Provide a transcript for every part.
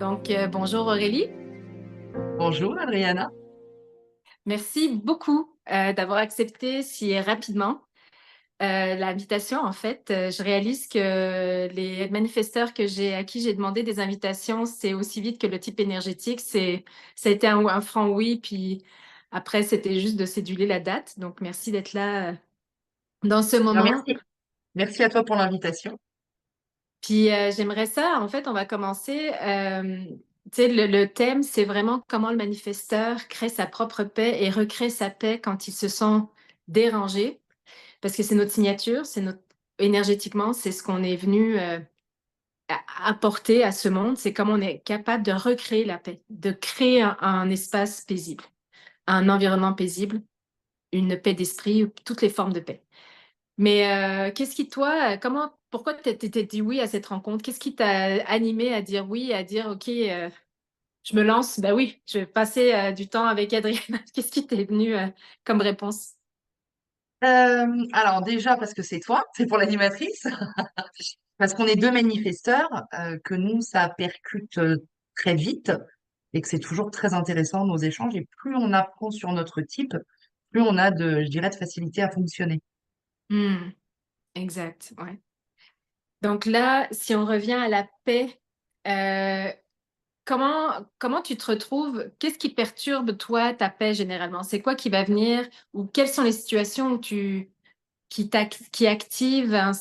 Bonjour Aurélie. Bonjour Adriana. Merci beaucoup d'avoir accepté si rapidement l'invitation. En fait, je réalise que les manifesteurs à qui j'ai demandé des invitations, c'est aussi vite que le type énergétique. Ça a été un franc oui, puis après, c'était juste de céduler la date. Donc, merci d'être là dans ce Alors, moment. merci. Merci à toi pour l'invitation. Puis j'aimerais ça, en fait, on va commencer. Tu sais, le thème, c'est vraiment comment le manifesteur crée sa propre paix et recrée sa paix quand ils se sont dérangés, parce que c'est notre signature, énergétiquement, c'est ce qu'on est venu apporter à ce monde, c'est comment on est capable de recréer la paix, de créer un espace paisible, un environnement paisible, une paix d'esprit, toutes les formes de paix. Mais qu'est-ce qui, toi, pourquoi t'es dit oui à cette rencontre? Qu'est-ce qui t'a animé à dire oui, à dire OK, je me lance? Ben oui, je vais passer du temps avec Adrienne. Qu'est-ce qui t'est venu comme réponse? Alors déjà parce que c'est toi, c'est pour l'animatrice, parce qu'on est deux manifesteurs, que nous ça percute très vite et que c'est toujours très intéressant nos échanges. Et plus on apprend sur notre type, plus on a je dirais, de facilité à fonctionner. Hmm, exact, ouais. Donc là, si on revient à la paix, euh, comment tu te retrouves? Qu'est-ce qui perturbe, toi, ta paix généralement? C'est quoi qui va venir ou quelles sont les situations où qui activent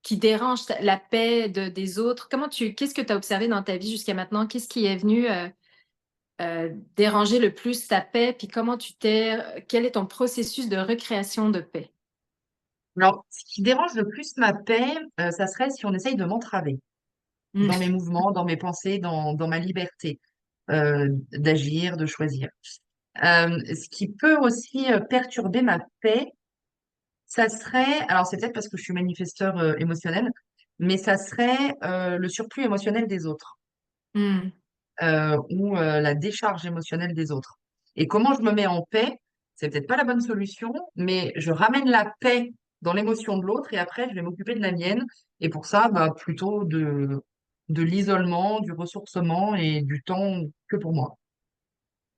qui dérange la paix des autres? Qu'est-ce que tu as observé dans ta vie jusqu'à maintenant? Qu'est-ce qui est venu déranger le plus ta paix? Puis quel est ton processus de recréation de paix? Alors, ce qui dérange le plus ma paix, ça serait si on essaye de m'entraver Hmm. dans mes mouvements, dans mes pensées, dans ma liberté d'agir, de choisir. Ce qui peut aussi perturber ma paix, ça serait, alors c'est peut-être parce que je suis manifesteur émotionnel, mais ça serait le surplus émotionnel des autres Hmm. ou la décharge émotionnelle des autres. Et comment je me mets en paix, c'est peut-être pas la bonne solution, mais je ramène la paix dans l'émotion de l'autre et après je vais m'occuper de la mienne. Et pour ça, bah, plutôt de l'isolement, du ressourcement et du temps que pour moi.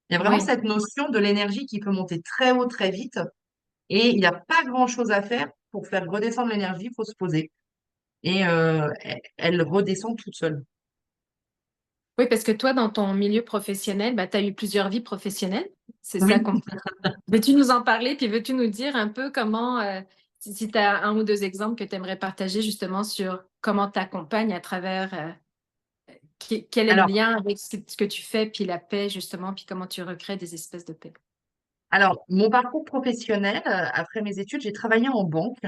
Il y a vraiment Oui, cette notion de l'énergie qui peut monter très haut très vite et il n'y a pas grand-chose à faire pour faire redescendre l'énergie, il faut se poser. Et elle redescend toute seule. oui, parce que toi, dans ton milieu professionnel, bah, tu as eu plusieurs vies professionnelles. C'est ça Oui. qu'on. Veux-tu nous en parler? Puis veux-tu nous dire un peu si tu as un ou deux exemples que tu aimerais partager justement sur comment tu accompagnes à travers quel est le Alors, lien avec ce que tu fais, puis la paix, justement, puis comment tu recrées des espèces de paix? mon parcours professionnel, après mes études, j'ai travaillé en banque.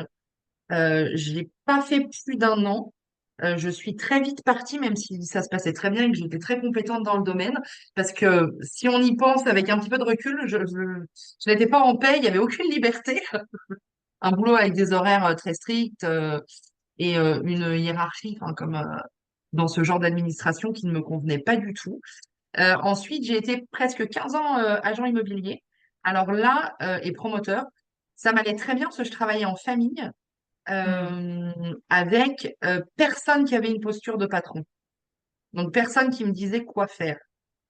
Je n'ai pas fait plus d'un an. Je suis très vite partie, même si ça se passait très bien et que j'étais très compétente dans le domaine. Parce que si on y pense avec un petit peu de recul, je n'étais pas en paix, il n'y avait aucune liberté. Un boulot avec des horaires très stricts et une hiérarchie, enfin, comme dans ce genre d'administration qui ne me convenait pas du tout. Ensuite, j'ai été presque 15 ans agent immobilier. Alors là, et promoteur, ça m'allait très bien parce que je travaillais en famille Hmm. avec personne qui avait une posture de patron. Donc personne qui me disait quoi faire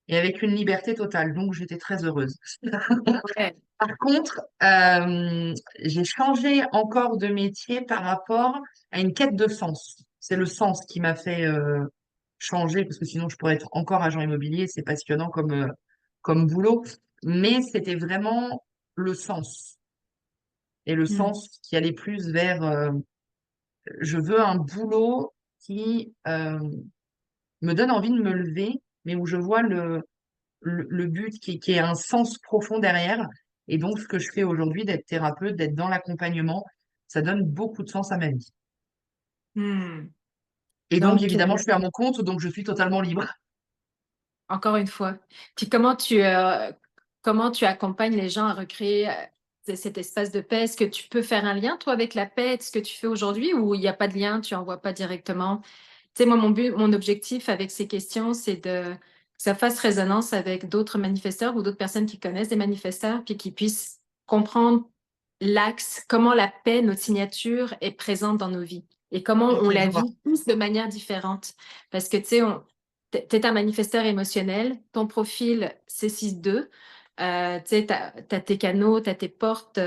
et avec une liberté totale. Donc j'étais très heureuse. Ouais. Par contre, j'ai changé encore de métier par rapport à une quête de sens. C'est le sens qui m'a fait changer, parce que sinon je pourrais être encore agent immobilier, c'est passionnant comme boulot, mais c'était vraiment le sens. Et le Hmm. sens qui allait plus vers, je veux un boulot qui me donne envie de me lever, mais où je vois le but qui est un sens profond derrière. Et donc, ce que je fais aujourd'hui, d'être thérapeute, d'être dans l'accompagnement, ça donne beaucoup de sens à ma vie. Hmm. Et donc, Donc, évidemment, je suis à mon compte, donc je suis totalement libre. encore une fois. Puis comment tu accompagnes les gens à recréer cet espace de paix? Est-ce que tu peux faire un lien, toi, avec la paix, de ce que tu fais aujourd'hui, ou il n'y a pas de lien, tu n'en vois pas directement? Tu sais, moi, mon objectif avec ces questions, c'est que ça fasse résonance avec d'autres manifesteurs ou d'autres personnes qui connaissent des manifesteurs, puis qui puissent comprendre l'axe, comment la paix, notre signature, est présente dans nos vies et comment Ok, on je la vois. vit tous de manière différente. Parce que, tu sais, t'es un manifesteur émotionnel, ton profil, c'est 6-2. Tu sais, t'as tes canaux, t'as tes portes,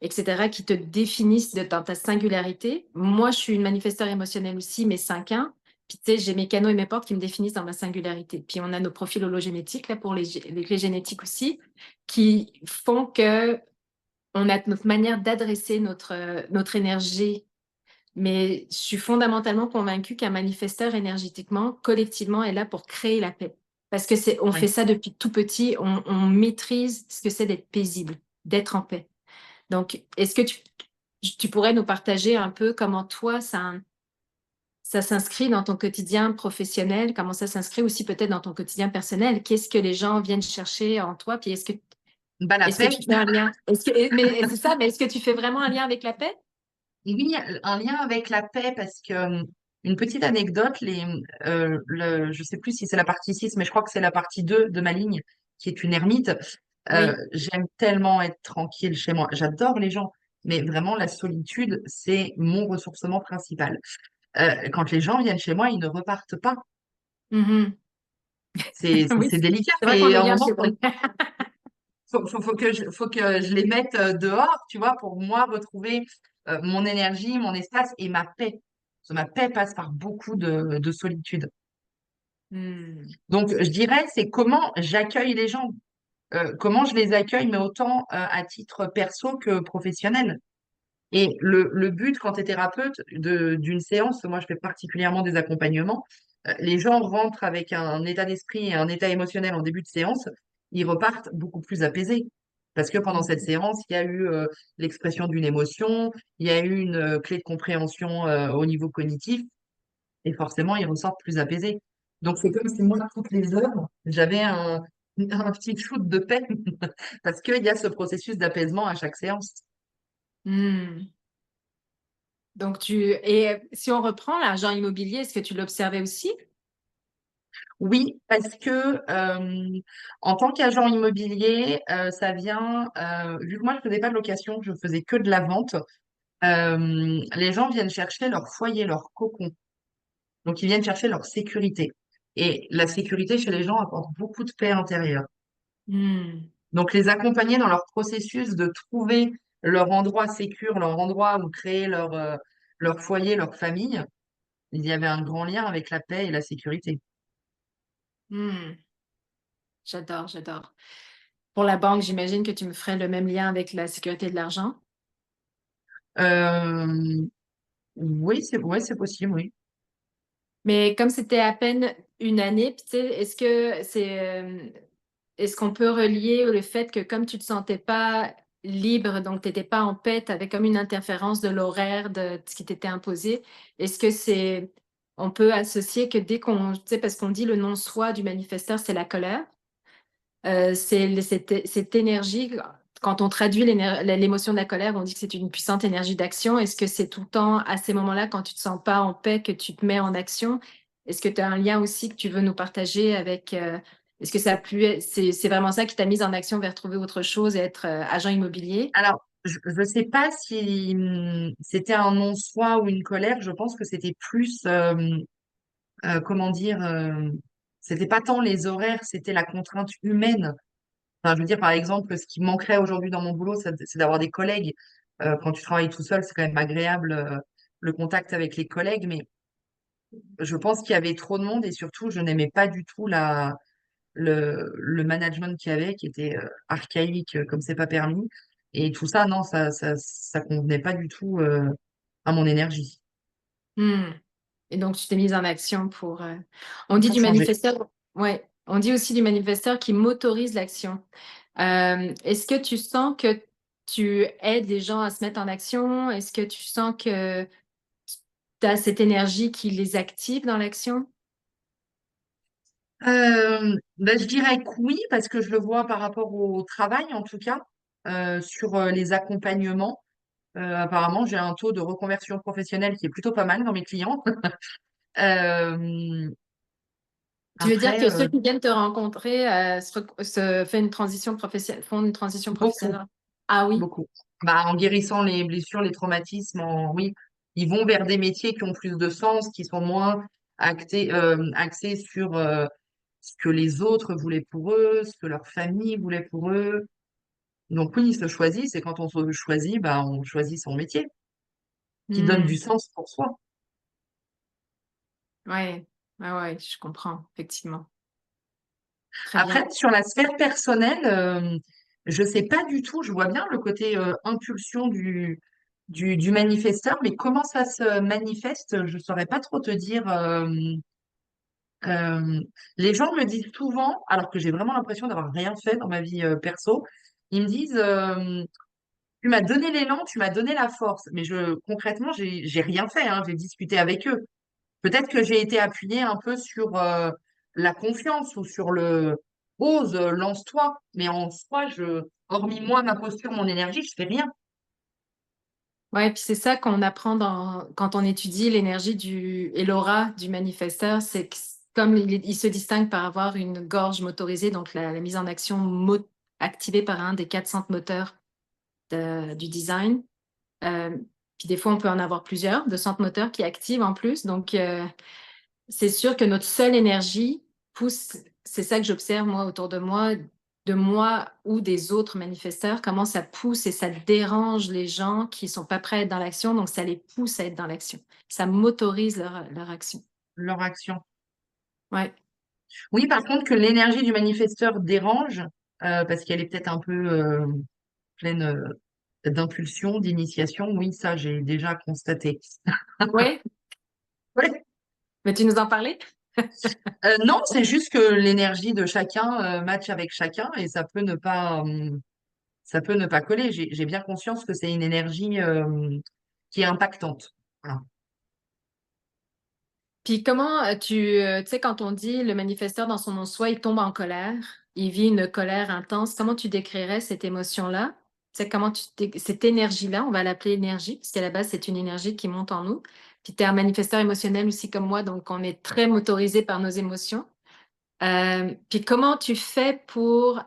etc., qui te définissent dans ta singularité. Moi, je suis une manifesteur émotionnelle aussi, mais 5-1. Puis, tu sais, j'ai mes canaux et mes portes qui me définissent dans ma singularité. Puis, on a nos profils hologénétiques, là, pour les clés génétiques aussi, qui font que on a notre manière d'adresser notre énergie, mais je suis fondamentalement convaincue qu'un manifesteur énergétiquement, collectivement, est là pour créer la paix. Parce que on Oui. fait ça depuis tout petit, on maîtrise ce que c'est d'être paisible, d'être en paix. Donc, est-ce que tu pourrais nous partager un peu comment toi, ça s'inscrit dans ton quotidien professionnel, comment ça s'inscrit aussi peut-être dans ton quotidien personnel? Qu'est-ce que les gens viennent chercher en toi? Puis Bah, la est-ce que paix. tu fais un lien? Mais c'est ça, mais est-ce que tu fais vraiment un lien avec la paix? Oui, un lien avec la paix parce que une petite anecdote, je sais plus si c'est la partie 6, mais je crois que c'est la partie 2 de ma ligne qui est une ermite. Oui. J'aime tellement être tranquille chez moi. J'adore les gens, mais vraiment la solitude, c'est mon ressourcement principal. Quand les gens viennent chez moi, ils ne repartent pas. Mhm. Oui, C'est délicat, c'est vrai qu'on mais est à un bien moment, chez vous. faut que je les mette dehors, tu vois, pour moi retrouver mon énergie, mon espace et ma paix. Parce que ma paix passe par beaucoup de solitude. Hmm. Donc, je dirais, c'est comment j'accueille les gens, comment je les accueille, mais autant à titre perso que professionnel. Et le but, quand tu es thérapeute, d'une séance, moi je fais particulièrement des accompagnements, les gens rentrent avec un état d'esprit et un état émotionnel en début de séance, ils repartent beaucoup plus apaisés. Parce que pendant cette séance, il y a eu l'expression d'une émotion, il y a eu une clé de compréhension au niveau cognitif, et forcément, ils ressortent plus apaisés. Donc c'est comme si moi, toutes les heures, j'avais un petit shoot de paix, parce qu'il y a ce processus d'apaisement à chaque séance. Hmm. Et si on reprend l'argent immobilier, est-ce que tu l'observais aussi? Oui, parce que en tant qu'agent immobilier, ça vient, vu que moi je faisais pas de location, je faisais que de la vente, les gens viennent chercher leur foyer, leur cocon. Donc ils viennent chercher leur sécurité. Et la sécurité chez les gens apporte beaucoup de paix intérieure. Hmm. Donc les accompagner dans leur processus de trouver leur endroit sécure, leur endroit où créer leur foyer, leur famille, il y avait un grand lien avec la paix et la sécurité. Hmm. J'adore, j'adore. Pour la banque, j'imagine que tu me ferais le même lien avec la sécurité de l'argent. Euh, oui, c'est possible, oui. Mais comme c'était à peine une année, puis tu sais, est-ce qu'on peut relier le fait que comme tu te sentais pas libre, donc tu n'étais pas en paix, tu avais comme une interférence de l'horaire de ce qui t'était imposé, est-ce que on peut associer que dès tu sais, parce qu'on dit le non-soi du manifesteur, c'est la colère, cette énergie, quand on traduit l'émotion de la colère, on dit que c'est une puissante énergie d'action. Est-ce que c'est tout le temps à ces moments-là, quand tu te sens pas en paix, que tu te mets en action? Est-ce que tu as un lien aussi que tu veux nous partager avec, est-ce que c'est vraiment ça qui t'a mise en action vers trouver autre chose et être agent immobilier? Alors, je ne sais pas si c'était un non-soi ou une colère. Je pense que c'était plus, comment dire, c'était pas tant les horaires, c'était la contrainte humaine. Enfin, je veux dire, par exemple, ce qui me manquerait aujourd'hui dans mon boulot, c'est d'avoir des collègues. Quand tu travailles tout seul, c'est quand même agréable, le contact avec les collègues, mais je pense qu'il y avait trop de monde et surtout, je n'aimais pas du tout le management qu'il y avait, qui était archaïque, comme c'est pas permis. Et tout ça, non, ça convenait pas du tout à mon énergie Hmm. Et donc, tu t'es mise en action On dit pour du changer. manifesteur, ouais, on dit aussi du manifesteur qui motorise l'action. Est-ce que tu sens que tu aides les gens à se mettre en action? Est-ce que tu sens que tu as cette énergie qui les active dans l'action? Ben, je dirais que oui, parce que je le vois par rapport au travail, en tout cas, sur les accompagnements. Apparemment, j'ai un taux de reconversion professionnelle qui est plutôt pas mal dans mes clients. Euh, Tu veux dire après, que ceux qui viennent te rencontrer font une transition beaucoup, professionnelle? Ah oui. beaucoup. Bah, en guérissant les blessures, les traumatismes, oui, ils vont vers des métiers qui ont plus de sens, qui sont moins axé sur ce que les autres voulaient pour eux, ce que leur famille voulait pour eux. Donc oui, ils se choisissent et quand on se choisit, bah, on choisit son métier qui donne du Hmm. sens pour soi. Ouais, ouais, ouais, je comprends, effectivement. Très Après, bien. sur la sphère personnelle, je sais pas du tout, je vois bien le côté impulsion du manifesteur, mais comment ça se manifeste, je saurais pas trop te dire. Euh, les gens me disent souvent, alors que j'ai vraiment l'impression d'avoir rien fait dans ma vie perso, ils me disent tu m'as donné l'élan, tu m'as donné la force, mais concrètement, j'ai rien fait, hein, j'ai discuté avec eux. Peut-être que j'ai été appuyée un peu sur la confiance ou sur le ose, lance-toi. Mais en soi, hormis moi, ma posture, mon énergie, je fais rien. Ouais, puis c'est ça qu'on apprend quand on étudie l'énergie et l'aura du manifesteur, c'est que comme il se distingue par avoir une gorge motorisée, donc la mise en action activée par un des quatre centres moteurs du design. Euh, Puis des fois, on peut en avoir plusieurs de centres moteurs qui activent en plus. Donc, c'est sûr que notre seule énergie pousse, c'est ça que j'observe moi autour de moi ou des autres manifesteurs, comment ça pousse et ça dérange les gens qui sont pas prêts à être dans l'action, donc ça les pousse à être dans l'action. Ça motorise leur action. Leur action. Ouais. Oui, par contre, que l'énergie du manifesteur dérange, parce qu'elle est peut-être un peu pleine d'impulsion, d'initiation. Oui, ça, j'ai déjà constaté. Ouais, Ouais. mais tu nous en parlais? Non, c'est juste que l'énergie de chacun match avec chacun et ça peut ne pas coller. J'ai bien conscience que c'est une énergie qui est impactante. Voilà. Puis comment tu sais, quand on dit le manifesteur dans son non-soi, il tombe en colère, il vit une colère intense, comment tu décrirais cette émotion-là? Tu sais, cette énergie-là, on va l'appeler énergie, parce qu'à la base, c'est une énergie qui monte en nous. Puis tu es un manifesteur émotionnel aussi comme moi, donc on est très motorisé par nos émotions. Puis comment tu fais pour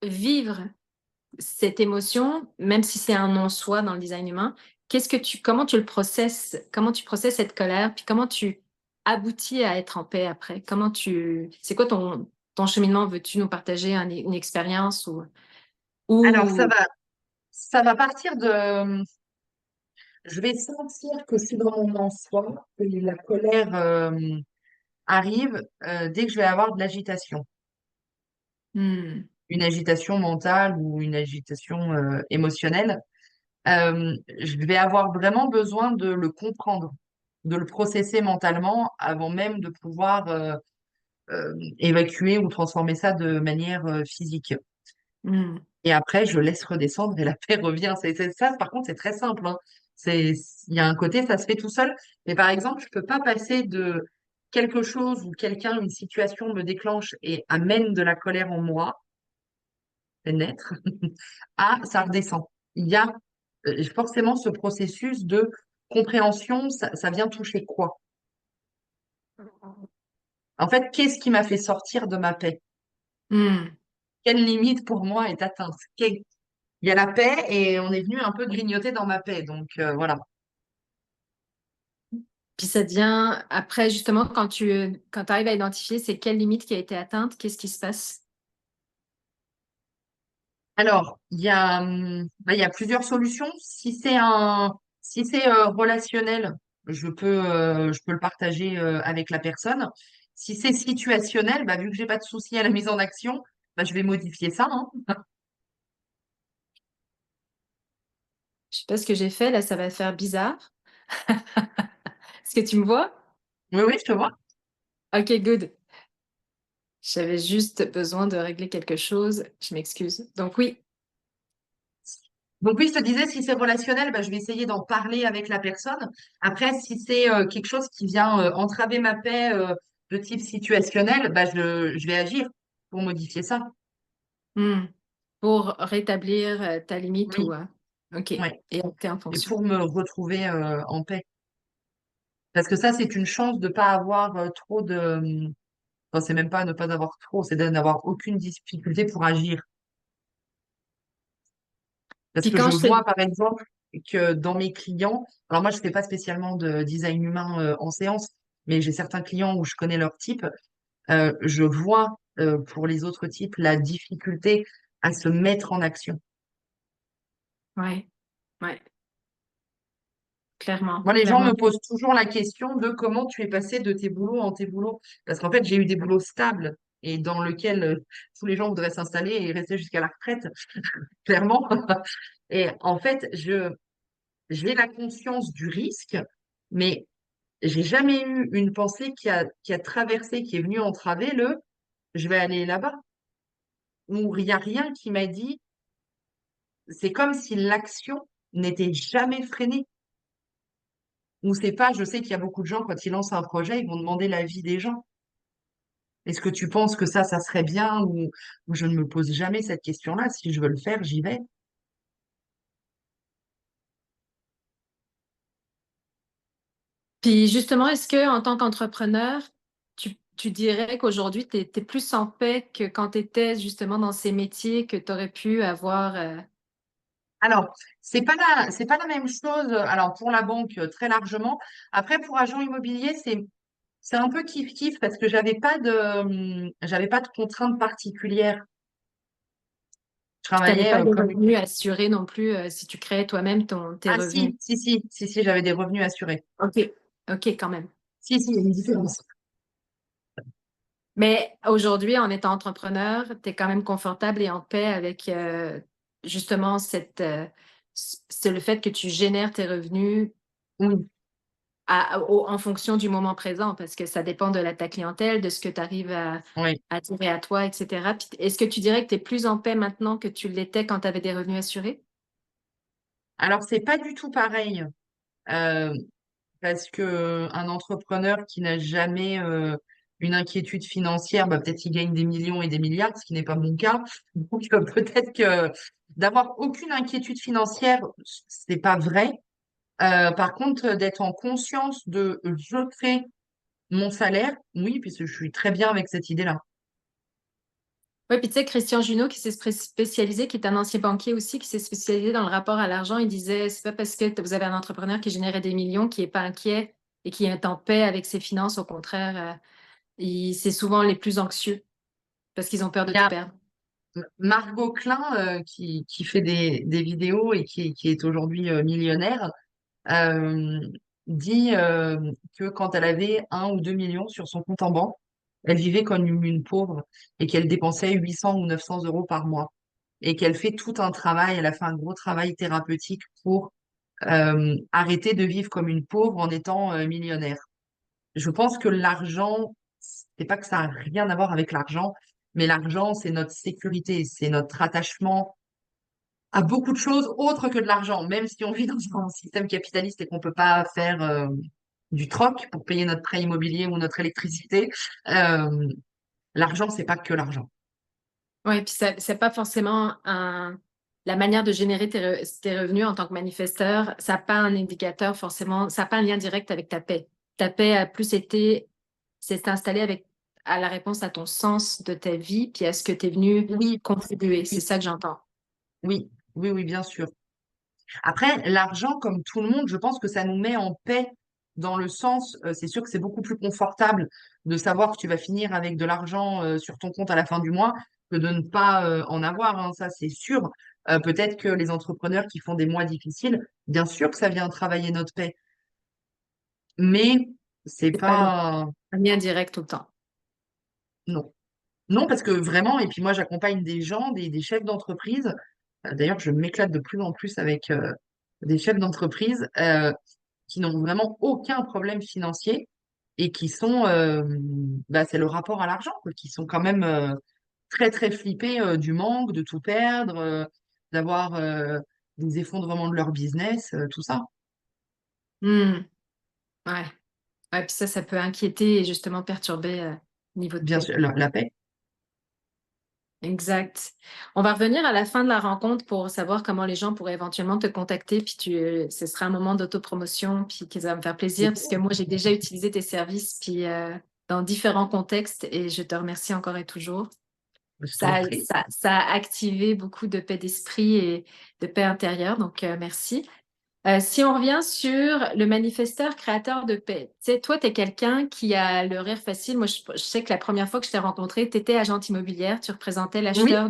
vivre cette émotion, même si c'est un non-soi dans le design humain, comment tu le processes, comment tu processes cette colère, puis comment tu aboutis à être en paix après? C'est quoi ton cheminement? Veux-tu nous partager une expérience Alors, ou, ça va partir de. Je vais sentir que c'est dans mon en-soi, que la colère arrive dès que je vais avoir de l'agitation. Hmm, Une agitation mentale ou une agitation émotionnelle. Je vais avoir vraiment besoin de le comprendre, de le processer mentalement avant même de pouvoir évacuer ou transformer ça de manière physique. hmm, Et après, je laisse redescendre et la paix revient. Ça, par contre, c'est très simple, hein. Il y a un côté, ça se fait tout seul. Mais par exemple, je peux pas passer de quelque chose où quelqu'un, une situation me déclenche et amène de la colère en moi, fait naître, à ça redescend. Il y a forcément ce processus de compréhension, ça vient toucher quoi? En fait, qu'est-ce qui m'a fait sortir de ma paix? hmm. Quelle limite pour moi est atteinte? Il y a la paix et on est venu un peu grignoter dans ma paix. Donc voilà. Puis ça devient, après, justement, quand tu arrives à identifier c'est quelle limite qui a été atteinte, qu'est-ce qui se passe? Alors, il y a plusieurs solutions. Si c'est relationnel, je peux le partager avec la personne. Si c'est situationnel, bah, vu que j'ai pas de souci à la mise en action, bah, je vais modifier ça, hein. Je sais pas ce que j'ai fait, là, ça va faire bizarre. Est-ce que tu me vois? Oui, oui, je te vois. Ok, good. J'avais juste besoin de régler quelque chose. Je m'excuse. Donc oui. Donc oui, je te disais, si c'est relationnel, bah, je vais essayer d'en parler avec la personne. Après, si c'est quelque chose qui vient entraver ma paix de type situationnel, bah, je vais agir pour modifier ça. Hmm. Pour rétablir ta limite ou Oui, ok. ouais. Et opter en Et fonction. pour me retrouver en paix. Parce que ça, c'est une chance de pas avoir trop de. Enfin, c'est même pas ne pas avoir trop, c'est de n'avoir aucune difficulté pour agir. Parce Puis que quand je je te vois, par exemple, que dans mes clients, alors moi, je fais pas spécialement de design humain en séance, mais j'ai certains clients où je connais leur type. Je vois pour les autres types la difficulté à se mettre en action. Ouais, ouais, clairement, Moi, les gens clairement. me posent toujours la question de comment tu es passé de tes boulots en tes boulots. Parce qu'en fait, j'ai eu des boulots stables et dans lesquels tous les gens voudraient s'installer et rester jusqu'à la retraite, clairement. Et en fait, j'ai la conscience du risque, mais j'ai jamais eu une pensée qui a traversé, qui est venue entraver le je vais aller là-bas. Où il n'y a rien qui m'a dit, c'est comme si l'action n'était jamais freinée. Ou c'est pas, je sais qu'il y a beaucoup de gens, quand ils lancent un projet, ils vont demander l'avis des gens. Est-ce que tu penses que ça serait bien ou je ne me pose jamais cette question-là. Si je veux le faire, j'y vais. Puis justement, est-ce que en tant qu'entrepreneur, tu dirais qu'aujourd'hui, tu es plus en paix que quand tu étais justement dans ces métiers que tu aurais pu avoir Alors, c'est pas la même chose. Alors, pour la banque, très largement. Après, pour agent immobilier, c'est un peu kiff-kiff parce que j'avais pas de contraintes particulières. Je puis tu n'avais travaillais pas de comme une... revenus assurés non plus si tu créais toi-même tes Ah revenus. si, j'avais des revenus assurés. OK. OK, quand même. Si, il y a une différence. Mais aujourd'hui, en étant entrepreneur, tu es quand même confortable et en paix avec justement c'est le fait que tu génères tes revenus Oui, en fonction du moment présent, parce que ça dépend de ta clientèle, de ce que tu arrives oui. à tirer à toi, etc. Puis, est-ce que tu dirais que tu es plus en paix maintenant que tu l'étais quand tu avais des revenus assurés? Alors, c'est pas du tout pareil. Euh, Parce que un entrepreneur qui n'a jamais une inquiétude financière, bah, peut-être qu'il gagne des millions et des milliards, ce qui n'est pas mon cas. Donc peut-être que d'avoir aucune inquiétude financière, c'est pas vrai. Par contre, d'être en conscience de je crée mon salaire, oui, puisque je suis très bien avec cette idée-là. Oui, puis tu sais, Christian Junot, qui s'est spécialisé, qui est un ancien banquier aussi, qui s'est spécialisé dans le rapport à l'argent, il disait, c'est pas parce que vous avez un entrepreneur qui générait des millions qui est pas inquiet et qui est en paix avec ses finances. Au contraire, c'est souvent les plus anxieux parce qu'ils ont peur de Il y tout a perdre. Margot Klein qui fait des vidéos et qui est aujourd'hui millionnaire euh, dit que quand elle avait 1 ou 2 millions sur son compte en banque, elle vivait comme une pauvre et qu'elle dépensait 800 ou 900 euros par mois et qu'elle fait tout un travail, elle a fait un gros travail thérapeutique pour arrêter de vivre comme une pauvre en étant millionnaire. Je pense que l'argent, c'est pas que ça a rien à voir avec l'argent, mais l'argent, c'est notre sécurité, c'est notre attachement à beaucoup de choses autres que de l'argent, même si on vit dans un système capitaliste et qu'on peut pas faire du troc pour payer notre prêt immobilier ou notre électricité. euh, L'argent, c'est pas que l'argent. Oui, puis c'est pas forcément la manière de générer tes revenus en tant que manifesteur, ça n'a pas un indicateur forcément, ça n'a pas un lien direct avec ta paix. Ta paix a plus s'est installée à la réponse à ton sens de ta vie, puis à ce que tu es venu Oui, contribuer. C'est oui, ça que j'entends. oui, bien sûr. Après, l'argent, comme tout le monde, je pense que ça nous met en paix dans le sens, c'est sûr que c'est beaucoup plus confortable de savoir que tu vas finir avec de l'argent sur ton compte à la fin du mois que de ne pas en avoir, hein, ça c'est sûr. Peut-être que les entrepreneurs qui font des mois difficiles, bien sûr que ça vient travailler notre paix, mais c'est C'est pas pas... un lien direct tout le temps. Non. Non, parce que vraiment, et puis moi j'accompagne des gens, des chefs d'entreprise. D'ailleurs, je m'éclate de plus en plus avec des chefs d'entreprise qui n'ont vraiment aucun problème financier et qui sont, bah, c'est le rapport à l'argent, quoi, qui sont quand même très très flippés du manque, de tout perdre, d'avoir des effondrements de leur business, tout ça. Hmm, ouais. Ouais, puis ça peut inquiéter et justement perturber le niveau de Bien paix. sûr, la paix. Exact. On va revenir à la fin de la rencontre pour savoir comment les gens pourraient éventuellement te contacter, puis ce sera un moment d'autopromotion, puis que ça va me faire plaisir, puisque moi, j'ai déjà utilisé tes services, puis dans différents contextes, et je te remercie encore et toujours. Je t'en prie. Ça a activé beaucoup de paix d'esprit et de paix intérieure, donc merci. Si on revient sur le manifesteur créateur de paix, tu sais, toi, tu es quelqu'un qui a le rire facile. Moi, je sais que la première fois que je t'ai rencontré, tu étais agente immobilière, tu représentais Oui, l'acheteur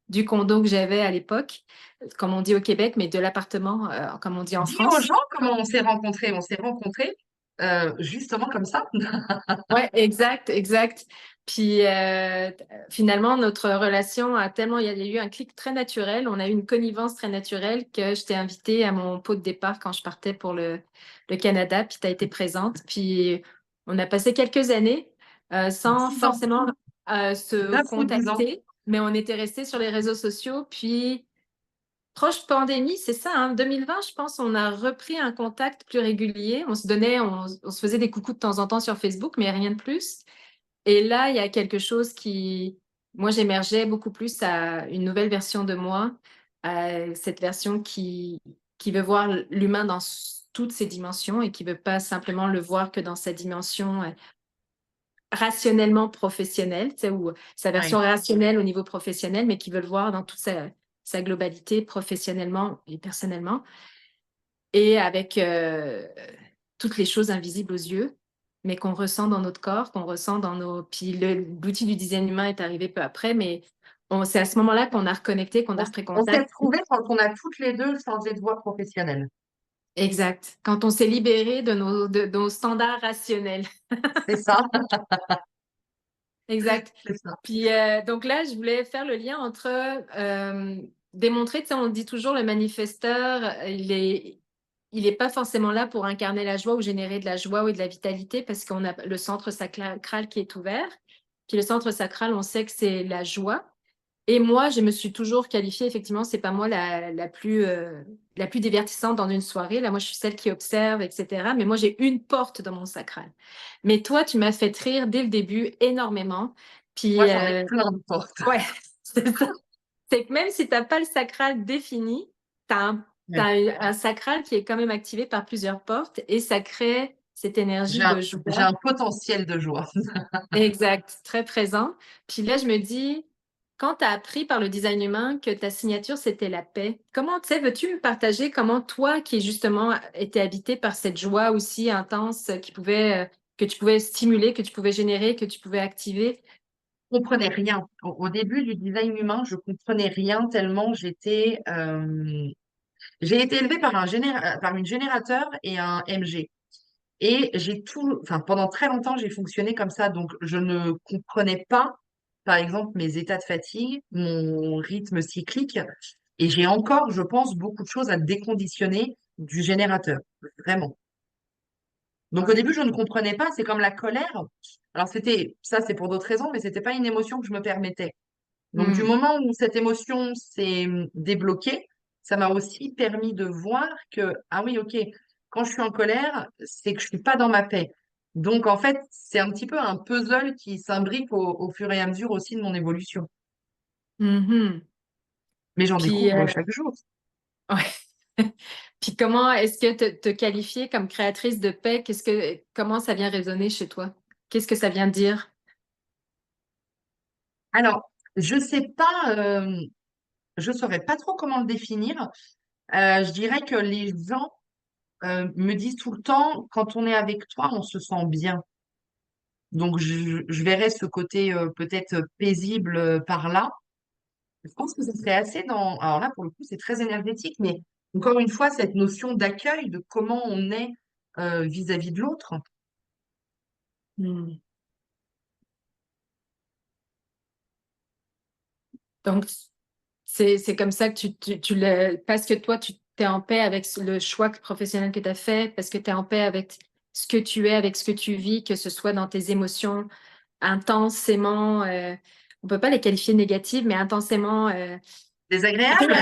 du condo que j'avais à l'époque, comme on dit au Québec, mais de l'appartement, comme on dit en dis aux France. gens comment on s'est rencontrés. On s'est rencontrés justement comme ça. Ouais, exact, exact. Puis finalement, notre relation a tellement, il y a eu un clic très naturel, on a eu une connivence très naturelle que je t'ai invitée à mon pot de départ quand je partais pour le Canada, puis tu as été présente. Puis on a passé quelques années sans 10 ans, forcément se 9 ou 10 ans. contacter, mais on était restés sur les réseaux sociaux. Puis proche pandémie, c'est ça, hein, 2020, je pense, on a repris un contact plus régulier. On se donnait, on se faisait des coucous de temps en temps sur Facebook, mais rien de plus. Et là, il y a quelque chose qui, moi, j'émergeais beaucoup plus à une nouvelle version de moi, à cette version qui veut voir l'humain dans toutes ses dimensions et qui veut pas simplement le voir que dans sa dimension rationnellement professionnelle, tu sais, ou sa version Ouais, rationnelle au niveau professionnel, mais qui veut le voir dans toute sa globalité professionnellement et personnellement et avec toutes les choses invisibles aux yeux, mais qu'on ressent dans notre corps, qu'on ressent dans nos... Puis l'outil du design humain est arrivé peu après, mais c'est à ce moment-là qu'on a reconnecté, qu'on a repris on s'est contact. retrouvés quand on a toutes les deux changé de voie professionnelle. Exact. Quand on s'est libéré de nos standards rationnels. C'est ça, Exact. c'est ça. Puis donc là, je voulais faire le lien entre démontrer, tu sais, on dit toujours le manifesteur, il est pas forcément là pour incarner la joie ou générer de la joie ou de la vitalité parce qu'on a le centre sacral qui est ouvert. Puis le centre sacral, on sait que c'est la joie. Et moi, je me suis toujours qualifiée, effectivement, c'est pas moi la plus divertissante dans une soirée. Là, moi, je suis celle qui observe, etc. Mais moi, j'ai une porte dans mon sacral. Mais toi, tu m'as fait rire dès le début énormément. Moi, Puis, j'en ai plein de portes. ouais, c'est ça. C'est que même si tu n'as pas le sacral défini, tu as Ouais. un sacral qui est quand même activé par plusieurs portes et ça crée cette énergie de J'ai joie. un potentiel de joie. Exact, très présent. Puis là, je me dis, quand tu as appris par le design humain que ta signature, c'était la paix, comment, tu sais, veux-tu me partager comment toi, qui justement était habité par cette joie aussi intense que tu pouvais stimuler, que tu pouvais générer, que tu pouvais activer? Je comprenais rien. Au début du design humain, je comprenais rien tellement j'ai été élevée par par une générateur et un MG. Et enfin, pendant très longtemps, j'ai fonctionné comme ça. Donc, je ne comprenais pas, par exemple, mes états de fatigue, mon rythme cyclique. Et j'ai encore, je pense, beaucoup de choses à déconditionner du générateur. Vraiment. Donc, au début, je ne comprenais pas. C'est comme la colère. Alors, ça, c'est pour d'autres raisons, mais c'était pas une émotion que je me permettais. Donc, du Hmm. moment où cette émotion s'est débloquée, ça m'a aussi permis de voir que, ah oui, ok, quand je suis en colère, c'est que je suis pas dans ma paix. Donc, en fait, c'est un petit peu un puzzle qui s'imbrique au fur et à mesure aussi de mon évolution. Mhm. Mais j'en Puis, découvre chaque jour. ouais. Puis comment est-ce que te qualifier comme créatrice de paix, comment ça vient résonner chez toi? Qu'est-ce que ça vient dire? Alors, je sais pas, je saurais pas trop comment le définir. Je dirais que les gens me disent tout le temps, quand on est avec toi, on se sent bien. Donc, je verrais ce côté peut-être paisible par là. Je pense que ça serait assez dans... Alors là, pour le coup, c'est très énergétique, mais encore une fois, cette notion d'accueil, de comment on est vis-à-vis de l'autre. Hmm. Donc, c'est comme ça que parce que toi, tu es en paix avec le choix professionnel que tu as fait, parce que tu es en paix avec ce que tu es, avec ce que tu vis, que ce soit dans tes émotions intensément, on peut pas les qualifier négatives, mais intensément Désagréable?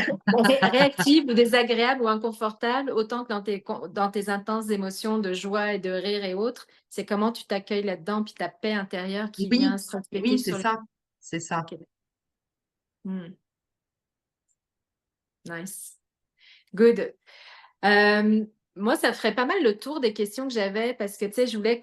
réactives ou désagréables ou inconfortables, autant que dans tes intenses émotions de joie et de rire et autres. C'est comment tu t'accueilles là-dedans, puis ta paix intérieure qui vient Oui, se refléter oui, c'est sur le... ça. C'est ça. Ok. Hmm. Nice. Good. Euh, moi, ça ferait pas mal le tour des questions que j'avais parce que, tu sais, je voulais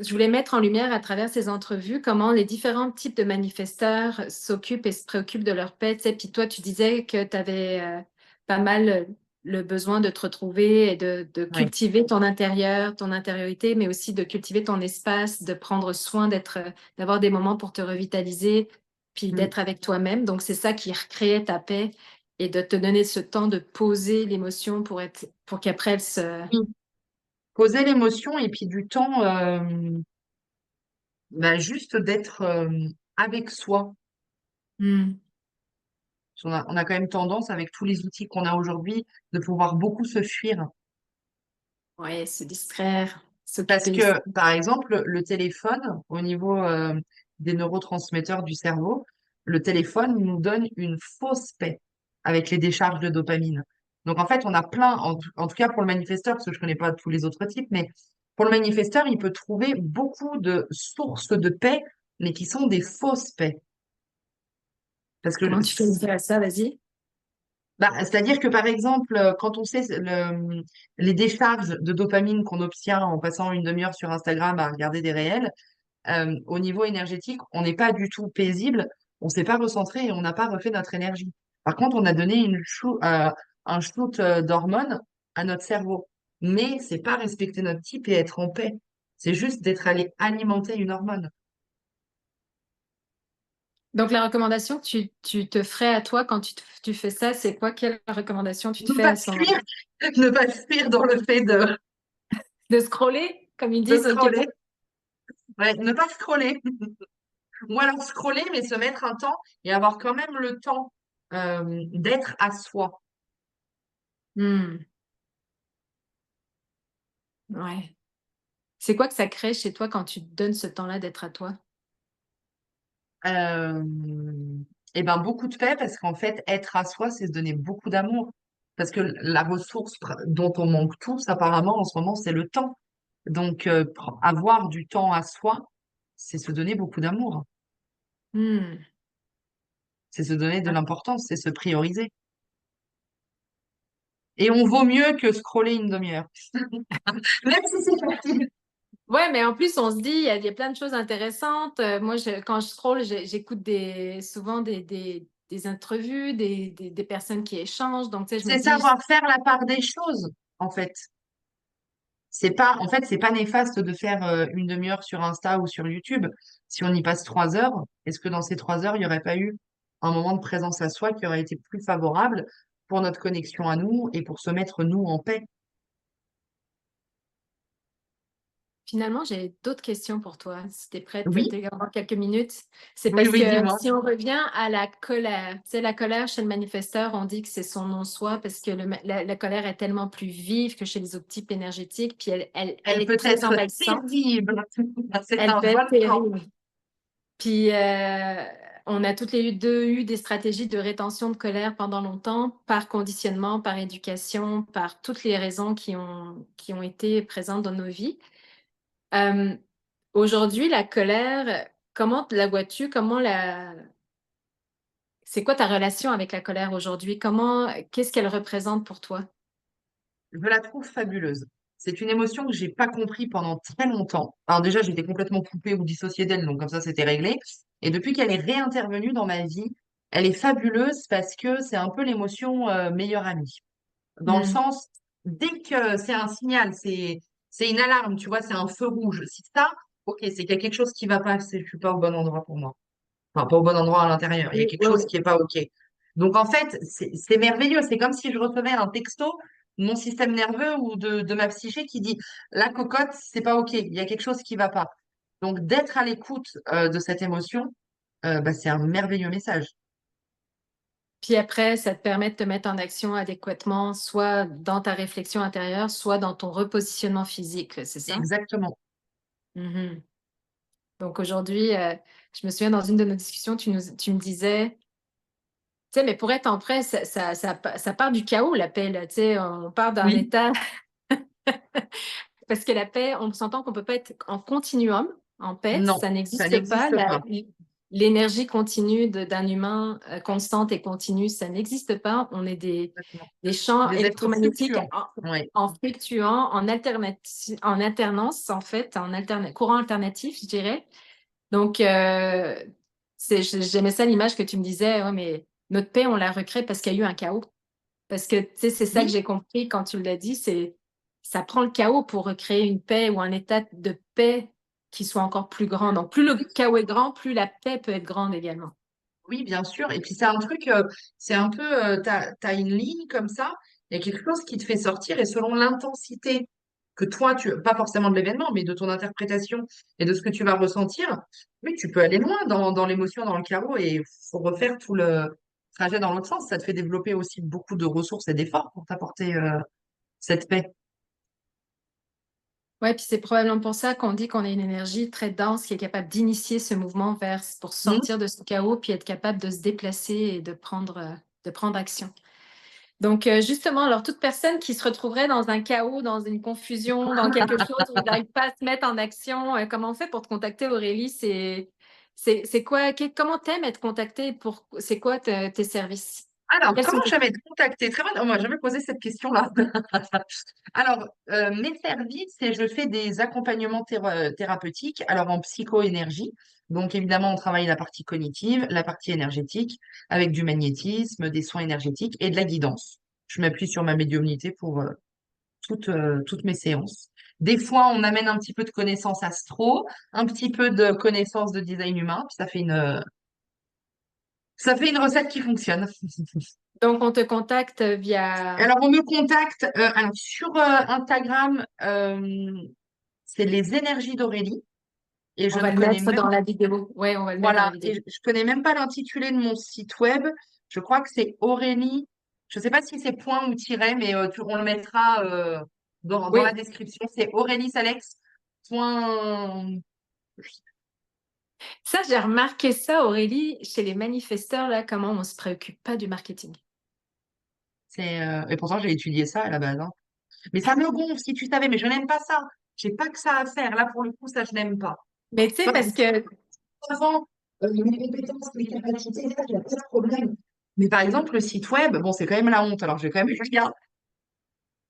je voulais mettre en lumière à travers ces entrevues comment les différents types de manifesteurs s'occupent et se préoccupent de leur paix. Tu sais, puis toi, tu disais que tu avais pas mal. le besoin de te retrouver et de Oui. cultiver ton intérieur, ton intériorité, mais aussi de cultiver ton espace, de prendre soin d'avoir des moments pour te revitaliser, puis Mm. d'être avec toi-même. Donc, c'est ça qui recréait ta paix et de te donner ce temps de poser l'émotion pour qu'après elle se. Oui. Poser l'émotion et puis du temps, bah, juste d'être avec soi. Hmm. On a quand même tendance, avec tous les outils qu'on a aujourd'hui, de pouvoir beaucoup se fuir. Ouais, se distraire, Parce s'occuper. que, par exemple, le téléphone, au niveau des neurotransmetteurs du cerveau, le téléphone nous donne une fausse paix avec les décharges de dopamine. Donc, en fait, on a plein, en tout cas pour le manifesteur, parce que je connais pas tous les autres types, mais pour le manifesteur, il peut trouver beaucoup de sources de paix, mais qui sont des fausses paix. Parce que Comment tu fais dire ça? Vas-y. bah, c'est-à-dire que par exemple, quand on sait les décharges de dopamine qu'on obtient en passant une demi-heure sur Instagram à regarder des réels, au niveau énergétique, on n'est pas du tout paisible, on ne s'est pas recentré et on n'a pas refait notre énergie. Par contre, on a donné un shoot d'hormones à notre cerveau. Mais c'est pas respecter notre type et être en paix. C'est juste d'être allé alimenter une hormone. Donc, la recommandation que tu te ferais à toi quand tu fais ça, c'est quoi? Quelle recommandation tu te Ne fais pas à ce moment-là? fuir, ne pas fuir dans le fait De scroller, comme ils de disent au scroller. Québec? Ouais, ne pas scroller. Ou alors scroller, mais se mettre un temps et avoir quand même le temps d'être à soi. Hmm, ouais. C'est quoi que ça crée chez toi quand tu te donnes ce temps-là d'être à toi? Euh, et ben beaucoup de paix parce qu'en fait, être à soi, c'est se donner beaucoup d'amour. Parce que la ressource dont on manque tous, apparemment, en ce moment, c'est le temps. Donc, avoir du temps à soi, c'est se donner beaucoup d'amour. Hmm. C'est se donner de l'importance, c'est se prioriser. Et on vaut mieux que scroller une demi-heure. Même si c'est facile. Ouais, mais en plus, on se dit, il y a plein de choses intéressantes. Moi, quand je scroll, j'écoute souvent des entrevues, des personnes qui échangent. Donc, tu sais, je me C'est dis, savoir faire la part des choses, en fait. C'est pas, en fait, c'est pas néfaste de faire une demi-heure sur Insta ou sur YouTube. Si on y passe 3 heures, est-ce que dans ces 3 heures, il n'y aurait pas eu un moment de présence à soi qui aurait été plus favorable pour notre connexion à nous et pour se mettre nous en paix? finalement, j'ai d'autres questions pour toi. Si tu es prête, Oui, tu avoir quelques minutes. C'est oui, parce oui, que dis-moi. si on revient à la colère, tu sais, la colère chez le manifesteur, on dit que c'est son non-soi parce que la colère est tellement plus vive que chez les autres types énergétiques, puis elle Elle est peut très être envahissante. terrible. C'est Elle un peut être volcan. terrible. Puis, on a toutes les deux eu des stratégies de rétention de colère pendant longtemps, par conditionnement, par éducation, par toutes les raisons qui ont été présentes dans nos vies. Euh, Aujourd'hui, la colère, comment la vois-tu? C'est quoi ta relation avec la colère aujourd'hui? Qu'est-ce qu'elle représente pour toi? Je la trouve fabuleuse. C'est une émotion que j'ai pas compris pendant très longtemps. Alors déjà, j'étais complètement coupée ou dissociée d'elle, donc comme ça, c'était réglé. Et depuis qu'elle est réintervenue dans ma vie, elle est fabuleuse parce que c'est un peu l'émotion meilleure amie. Dans le Hmm. sens, dès que c'est un signal, c'est une alarme, tu vois, c'est un feu rouge. Si ça, ok, c'est qu'il y a quelque chose qui va pas, je suis pas au bon endroit pour moi. Enfin, pas au bon endroit à l'intérieur. Il y a Oui, quelque oui, chose oui. qui est pas ok. Donc en fait, c'est merveilleux. C'est comme si je recevais un texto de mon système nerveux ou de ma psyché qui dit, la cocotte, c'est pas ok. Il y a quelque chose qui va pas. Donc d'être à l'écoute de cette émotion, bah, c'est un merveilleux message. Puis après, ça te permet de te mettre en action adéquatement, soit dans ta réflexion intérieure, soit dans ton repositionnement physique, c'est ça? Exactement. Mhm. Donc aujourd'hui, je me souviens dans une de nos discussions, tu me disais, tu sais, mais pour être en paix, ça part du chaos, la paix, là, tu sais, on part d'un Oui, état, parce que la paix, on s'entend qu'on ne peut pas être en continuum, en paix, non, ça ça n'existe pas. n'existe pas. L'énergie continue d'un humain constante et continue, ça n'existe pas. On est Exactement. des champs Des êtres électromagnétiques fluctuants. Oui, en fluctuant, en alternance, en fait, courant alternatif, je dirais. Donc, j'aimais ça l'image que tu me disais, ouais, mais notre paix, on la recrée parce qu'il y a eu un chaos. Parce que, tu sais, c'est ça que Oui, j'ai compris quand tu l'as dit, c'est ça prend le chaos pour recréer une paix ou un état de paix qui soit encore plus grand. Donc, plus le chaos est grand, plus la paix peut être grande également. oui, bien sûr. Et puis c'est un truc, c'est un peu, t'as une ligne comme ça, il y a quelque chose qui te fait sortir et selon l'intensité que toi, pas forcément de l'événement, mais de ton interprétation et de ce que tu vas ressentir, oui, tu peux aller loin dans l'émotion, dans le chaos et faut refaire tout le trajet dans l'autre sens. Ça te fait développer aussi beaucoup de ressources et d'efforts pour t'apporter, cette paix. Ouais, puis c'est probablement pour ça qu'on dit qu'on a une énergie très dense qui est capable d'initier ce mouvement vers pour Hmm. sortir de ce chaos, puis être capable de se déplacer et de prendre action. Donc, justement, alors toute personne qui se retrouverait dans un chaos, dans une confusion, dans quelque chose où ils n'arrivent pas à se mettre en action, comment on fait pour te contacter, Aurélie? C'est quoi? Comment t'aimes être contactée pour c'est quoi tes services? Alors, Quels comment sont tes j'avais été contactée? Très bonne. On m'a jamais posé cette question-là. Alors, mes services, c'est je fais des accompagnements thérapeutiques, alors en psychoénergie. Donc, évidemment, on travaille la partie cognitive, la partie énergétique, avec du magnétisme, des soins énergétiques et de la guidance. Je m'appuie sur ma médiumnité pour toutes mes séances. Des fois, on amène un petit peu de connaissances astro, un petit peu de connaissances de design humain, puis ça fait une recette qui fonctionne. Donc, on te contacte via. Alors, on me contacte alors, sur Instagram, c'est les énergies d'Aurélie. Et On je va ne le connais mettre même, dans la vidéo. Ouais, on va le mettre dans la voilà, vidéo. et je connais même pas l'intitulé de mon site web. Je crois que c'est Aurélie. Je sais pas si c'est point ou tiret, mais on le mettra dans la Oui, description. C'est Aurélie Salex. Point... ça, j'ai remarqué ça, Aurélie, chez les manifesteurs, là, comment on se préoccupe pas du marketing. Et pourtant, j'ai étudié ça à la base, hein. Mais ça me gonfle, si tu savais, mais je n'aime pas ça. J'ai pas que ça à faire. Là, pour le coup, ça, je n'aime pas. Mais tu sais, Toi, parce que avant, mes compétences, mes capacités, ça, il n'y a pas de problème. Mais par exemple, le site web, bon, c'est quand même la honte. Alors, je vais quand même regarder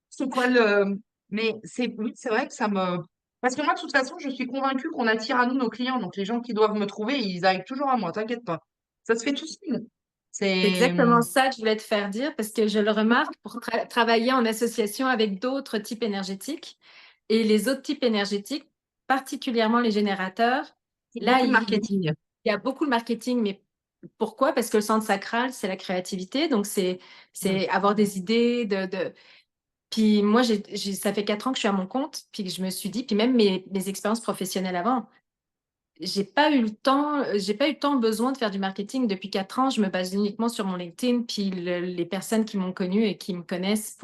c'est quoi le. Mais oui, c'est vrai que ça me. Parce que moi, de toute façon, je suis convaincue qu'on attire à nous nos clients. Donc, les gens qui doivent me trouver, ils arrivent toujours à moi, t'inquiète pas. Ça se fait tout seul. c'est C'est. exactement ça que je voulais te faire dire, parce que je le remarque pour travailler en association avec d'autres types énergétiques. Et les autres types énergétiques, particulièrement les générateurs, C'est là, beaucoup de il marketing. y a beaucoup de marketing, mais pourquoi? Parce que le centre sacral, c'est la créativité. Donc, Mm. c'est avoir des idées, Puis moi, ça fait 4 ans que je suis à mon compte, puis que je me suis dit, puis même mes expériences professionnelles avant, j'ai pas eu tant besoin de faire du marketing depuis 4 ans. Je me base uniquement sur mon LinkedIn, puis les personnes qui m'ont connue et qui me connaissent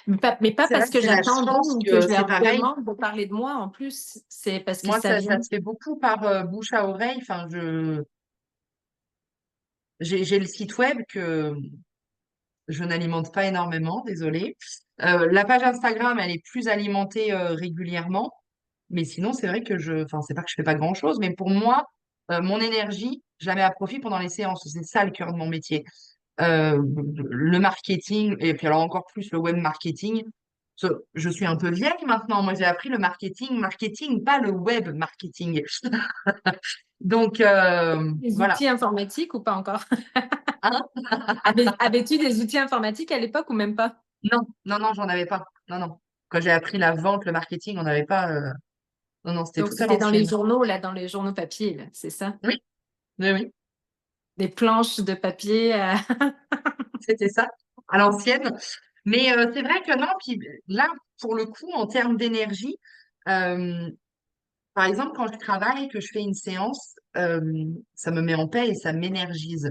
mais pas C'est vrai parce que que c'est la j'attends d'eux chance ou que que je c'est leur pareil. demande de parler de moi en plus. C'est parce que Moi, ça ça vient. se fait beaucoup par bouche à oreille. Enfin, j'ai le site web que je n'alimente pas énormément, désolée. La page Instagram, elle est plus alimentée régulièrement. Mais sinon, c'est vrai que enfin, c'est pas que je fais pas grand-chose, mais pour moi, mon énergie, je la mets à profit pendant les séances. C'est ça le cœur de mon métier. Le marketing, et puis alors encore plus le web marketing. Je suis un peu vieille maintenant. Moi, j'ai appris le marketing, pas le web marketing. Donc, Des voilà. outils informatiques ou pas encore? Hein. Avais-tu des outils informatiques à l'époque ou même pas? Non, non, non, j'en avais pas. Non, non. Quand j'ai appris la vente, le marketing, on n'avait pas. Non, non, c'était Donc tout à c'était dans les l'ancienne. journaux, là, dans les journaux papier, là, c'est ça? Oui, oui, oui, Des planches de papier. c'était ça, à l'ancienne. Mais c'est vrai que non, puis là, pour le coup, en termes d'énergie, euh, par exemple, quand je travaille, que je fais une séance, ça me met en paix et ça m'énergise.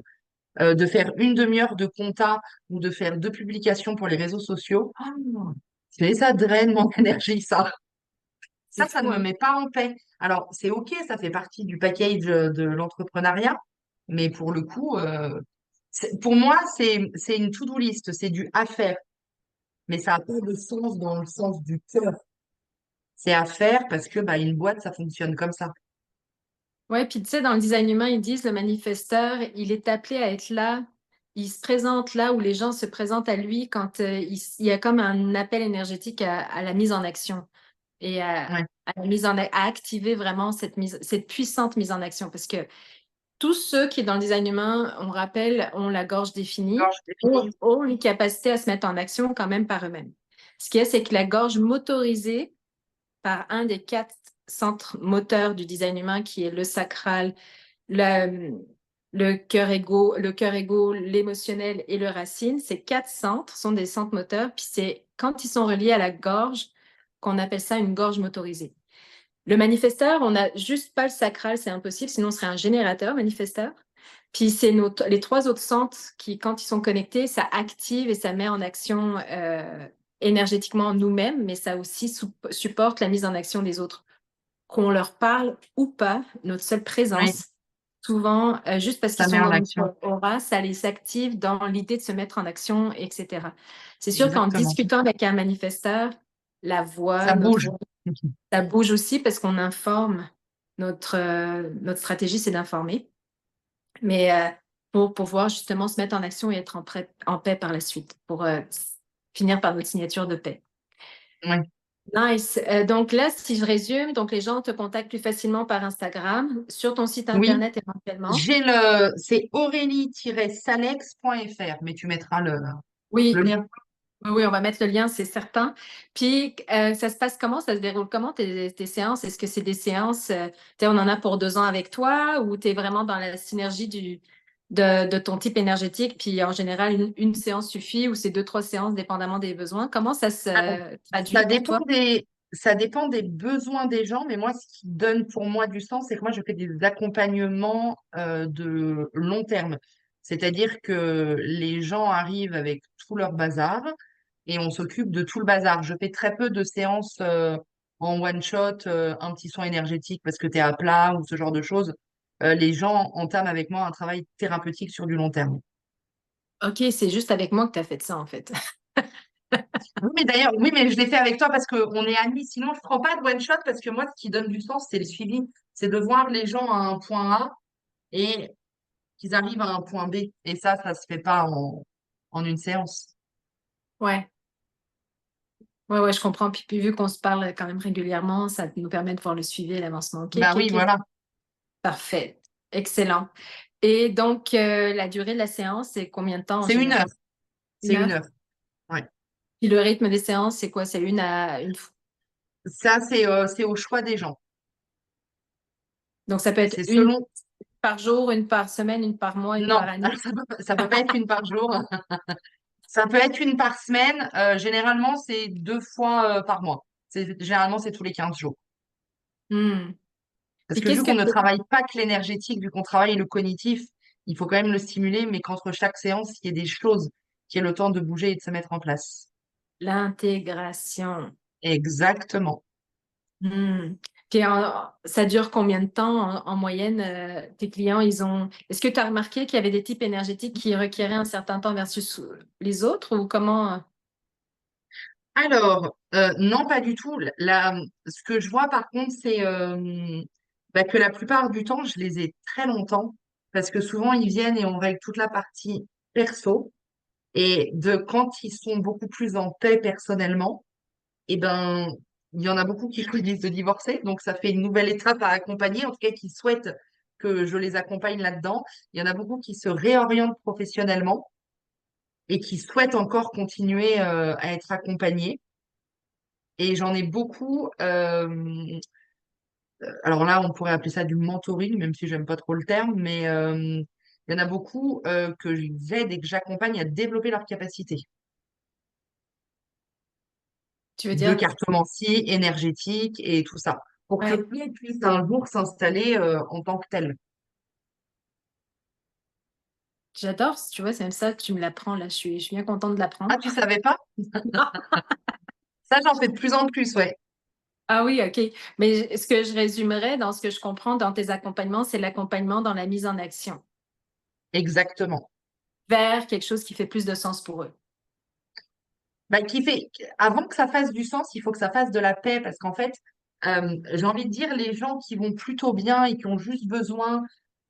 De faire une demi-heure de compta ou de faire 2 publications pour les réseaux sociaux, ça draine mon énergie, ça. C'est Ça ne fou, me hein? met pas en paix. Alors, c'est OK, ça fait partie du package de l'entrepreneuriat, mais pour le coup, pour moi, c'est une to-do list, c'est du à faire, mais ça n'a pas de sens dans le sens du cœur. C'est à faire parce que bah, une boîte, ça fonctionne comme ça. Ouais, puis tu sais, dans le design humain, ils disent le manifesteur, il est appelé à être là. Il se présente là où les gens se présentent à lui quand il y a comme un appel énergétique à la mise en action et Ouais. à la à activer vraiment cette puissante mise en action. Parce que tous ceux qui, dans le design humain, on rappelle, ont la gorge définie, gorge définie. ont une capacité à se mettre en action quand même par eux-mêmes. Ce qu'il y a, c'est que la gorge motorisée par un des 4 centres moteurs du design humain, qui est le sacral, le, le cœur égo, l'émotionnel et le racine. Ces 4 centres sont des centres moteurs, puis c'est quand ils sont reliés à la gorge qu'on appelle ça une gorge motorisée. Le manifesteur, on n'a juste pas le sacral, c'est impossible, sinon on serait un générateur manifesteur. Puis c'est les 3 autres centres qui, quand ils sont connectés, ça active et ça met en action énergétiquement nous-mêmes, mais ça aussi supporte la mise en action des autres. Qu'on leur parle ou pas, notre seule Oui, présence, souvent, juste parce qu'ils ça met sont en dans action. notre aura, ça les active dans l'idée de se mettre en action, etc. C'est sûr qu'en Exactement. discutant avec un manifesteur, la Ça voix, notre bouge. voix, ça bouge aussi parce qu'on informe. Notre stratégie, c'est d'informer, mais pour pouvoir justement se mettre en action et être en paix par la suite, pour finir par notre signature de paix. Oui. Nice. Donc là, si je résume, donc les gens te contactent plus facilement par Instagram, sur ton site Oui, internet éventuellement. c'est aurélie-salex.fr, mais tu mettras le Oui, lien. oui, oui, on va mettre le lien, c'est certain. Puis, ça se passe comment? Ça se déroule comment tes séances? Est-ce que c'est des séances, on en a pour 2 ans avec toi ou tu es vraiment dans la synergie de ton type énergétique? Puis, en général, une séance suffit ou c'est 2, 3 séances, dépendamment des besoins. Comment ça se traduit Ça pour dépend toi? ça dépend des besoins des gens, mais moi, ce qui donne pour moi du sens, c'est que moi, je fais des accompagnements de long terme. C'est-à-dire que les gens arrivent avec tout leur bazar et on s'occupe de tout le bazar. Je fais très peu de séances en one shot, un petit soin énergétique parce que tu es à plat ou ce genre de choses. Les gens entament avec moi un travail thérapeutique sur du long terme. OK, c'est juste avec moi que tu as fait ça, en fait. Oui, mais d'ailleurs, oui, mais je l'ai fait avec toi parce qu'on est amis. Sinon, je prends pas de one shot parce que moi, ce qui donne du sens, c'est le suivi. C'est de voir les gens à un point A et qu'ils arrivent à un point B. Et ça se fait pas en une séance. Ouais. Ouais, ouais, je comprends. Puis vu qu'on se parle quand même régulièrement, ça nous permet de voir le suivi et l'avancement. OK, Bah OK, oui, OK. voilà. Parfait. Excellent. Et donc, la durée de la séance, c'est combien de temps en C'est une heure. général? C'est Une une heure? heure. Ouais. Puis le rythme des séances, c'est quoi? C'est une à une fois. Ça, c'est au choix des gens. Donc, ça peut être C'est une selon. par jour, une par semaine, une par mois, une Non, par année. ça peut pas être une par jour. Ça peut être une par semaine. Généralement, c'est 2 fois par mois. Généralement, c'est tous les 15 jours. Hmm. Parce Puis que vu qu'est-ce que qu'on ne travaille pas que l'énergétique, vu qu'on travaille le cognitif, il faut quand même le stimuler, mais qu'entre chaque séance, il y ait des choses, qui aient le temps de bouger et de se mettre en place. l'intégration? Exactement. Hmm. Puis ça dure combien de temps en moyenne? Tes clients, ils ont. Est-ce que tu as remarqué qu'il y avait des types énergétiques qui requéraient un certain temps versus les autres ou comment? Alors, non, pas du tout. Ce que je vois par contre, c'est bah, que la plupart du temps, je les ai très longtemps, parce que souvent, ils viennent et on règle toute la partie perso. Et quand ils sont beaucoup plus en paix personnellement, et ben, il y en a beaucoup qui choisissent de divorcer, donc ça fait une nouvelle étape à accompagner, en tout cas qui souhaitent que je les accompagne là-dedans. Il y en a beaucoup qui se réorientent professionnellement et qui souhaitent encore continuer à être accompagnés. Et j'en ai beaucoup. Alors là, on pourrait appeler ça du mentoring, même si j'aime pas trop le terme, mais il y en a beaucoup que j'aide et que j'accompagne à développer leurs capacités Tu veux de dire? cartomancie énergétique et tout ça, pour que Ouais. lui puisse un jour s'installer en tant que tel. J'adore, tu vois, c'est même ça que tu me l'apprends là. Je suis bien contente de l'apprendre. Ah, tu savais pas? Ça, j'en fais de plus en plus, ouais. Ah oui, OK. Mais ce que je résumerais dans ce que je comprends dans tes accompagnements, c'est l'accompagnement dans la mise en action Exactement. vers quelque chose qui fait plus de sens pour eux. Bah, avant que ça fasse du sens, il faut que ça fasse de la paix, parce qu'en fait, j'ai envie de dire, les gens qui vont plutôt bien et qui ont juste besoin,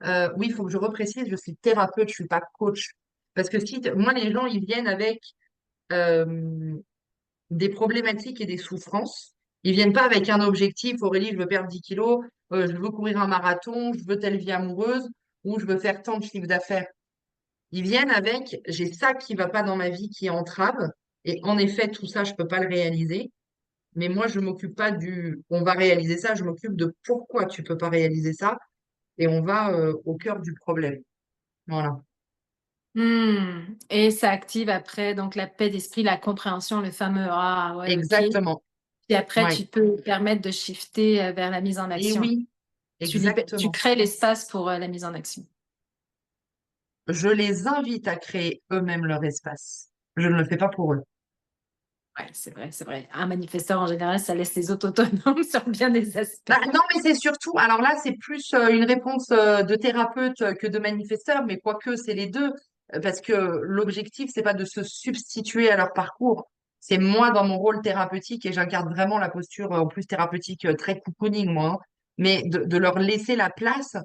oui, il faut que je reprécise, je suis thérapeute, je suis pas coach. Parce que si, moi, les gens, ils viennent avec euh, des problématiques et des souffrances. Ils viennent pas avec un objectif, Aurélie, je veux perdre 10 kilos, je veux courir un marathon, je veux telle vie amoureuse. ou je veux faire tant de chiffre d'affaires. Ils viennent avec, j'ai ça qui va pas dans ma vie qui entrave. Et en effet, tout ça, je peux pas le réaliser. Mais moi, je m'occupe pas on va réaliser ça, je m'occupe de pourquoi tu peux pas réaliser ça. Et on va au cœur du problème. Voilà. Et ça active après donc la paix d'esprit, la compréhension, le fameux ah ouais, ok. Exactement. Puis après, Ouais. tu peux permettre de shifter vers la mise en Et action. oui, Tu exactement. crées l'espace pour la mise en action. Je les invite à créer eux-mêmes leur espace. Je ne le fais pas pour eux. Ouais, c'est vrai, c'est vrai. Un manifesteur, en général, ça laisse les autres autonomes sur bien des aspects. Bah, non, mais c'est surtout, alors là, c'est plus une réponse de thérapeute que de manifesteur, mais quoique c'est les deux, parce que l'objectif, c'est pas de se substituer à leur parcours. C'est moi dans mon rôle thérapeutique et j'incarne vraiment la posture en plus thérapeutique très cocooning, moi, hein, mais de leur laisser la place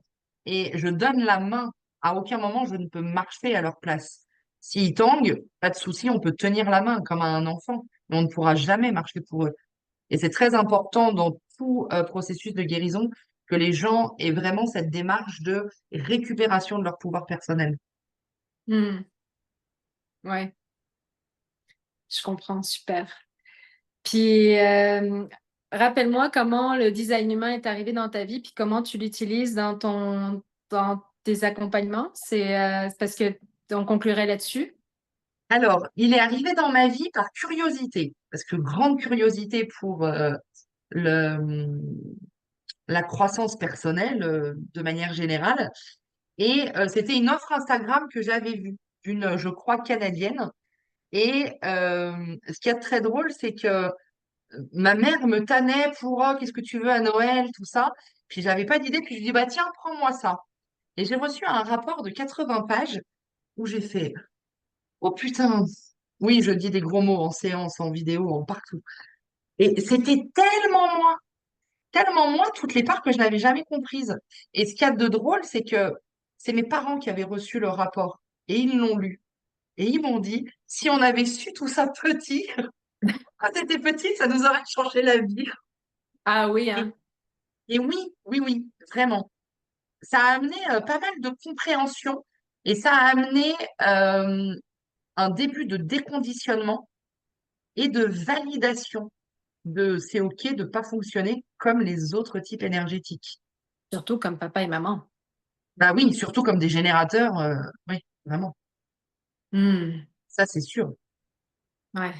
et je donne la main. À aucun moment, je ne peux marcher à leur place. S'ils tanguent, pas de souci, on peut tenir la main comme à un enfant, mais on ne pourra jamais marcher pour eux. Et c'est très important dans tout processus de guérison que les gens aient vraiment cette démarche de récupération de leur pouvoir personnel. Hmm, ouais, je comprends, super. Puis, rappelle-moi comment le design humain est arrivé dans ta vie, puis comment tu l'utilises dans tes accompagnements. C'est parce que on conclurait là-dessus. Alors, il est arrivé dans ma vie par curiosité, parce que grande curiosité pour le, la croissance personnelle de manière générale. Et c'était une offre Instagram que j'avais vue d'une, je crois, Canadienne. Et ce qui est très drôle, c'est que ma mère me tannait pour oh, qu'est-ce que tu veux à Noël, tout ça. Puis j'avais pas d'idée, puis je lui dis bah tiens, prends-moi ça. Et j'ai reçu un rapport de 80 pages où j'ai fait oh putain. Oui, je dis des gros mots en séance, en vidéo, en partout. Et c'était tellement moins toutes les parts que je n'avais jamais comprises. Et ce qu'il y a de drôle, c'est que c'est mes parents qui avaient reçu le rapport et ils l'ont lu. Et ils m'ont dit, si on avait su tout ça petit, quand t'étais petit, ça nous aurait changé la vie. Ah oui, Et, hein. et oui, oui, oui, vraiment. Ça a amené pas mal de compréhension et ça a amené un début de déconditionnement et de validation de c'est OK de pas fonctionner comme les autres types énergétiques. Surtout comme papa et maman. Bah oui, surtout comme des générateurs, oui, vraiment, Hmm, ça c'est sûr. ouais.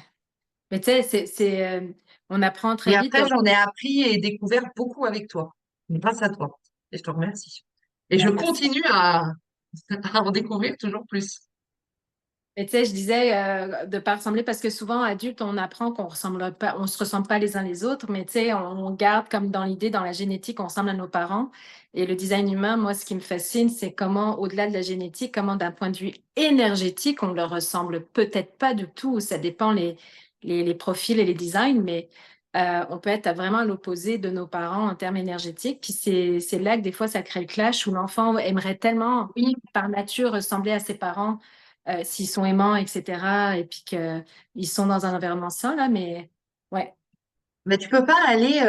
Mais tu sais, on apprend Et très vite. après, j'en ai appris et découvert beaucoup avec toi, grâce à toi. Et je te remercie. Et je Merci. continue à en découvrir toujours plus. Mais tu sais, je disais de pas ressembler parce que souvent, adultes, on apprend qu'on ressemble pas, on se ressemble pas les uns les autres, mais tu sais, on garde comme dans l'idée, dans la génétique, on ressemble à nos parents. Et le design humain, moi, ce qui me fascine, c'est comment, au-delà de la génétique, comment d'un point de vue énergétique, on leur ressemble peut-être pas du tout. Ça dépend les profils et les designs, mais on peut être vraiment à l'opposé de nos parents en termes énergétiques. Puis c'est là que des fois, ça crée le clash où l'enfant aimerait tellement, Oui, par nature, ressembler à ses parents s'ils sont aimants, etc., et puis qu'ils sont dans un environnement sain, là, mais ouais. mais tu peux pas aller,